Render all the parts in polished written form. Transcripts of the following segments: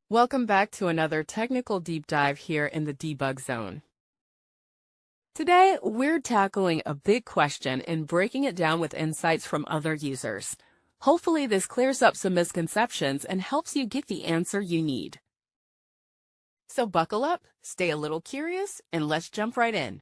Welcome back to another technical deep dive here in the debug zone. Today, we're tackling a big question and breaking it down with insights from other users. Hopefully, this clears up some misconceptions and helps you get the answer you need. So buckle up, stay a little curious, and let's jump right in.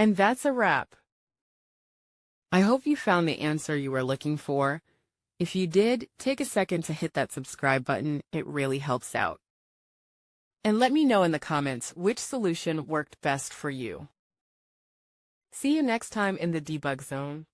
And that's a wrap. I hope you found the answer you were looking for. If you did, take a second to hit that subscribe button. It really helps out. And let me know in the comments which solution worked best for you. See you next time in the debug zone.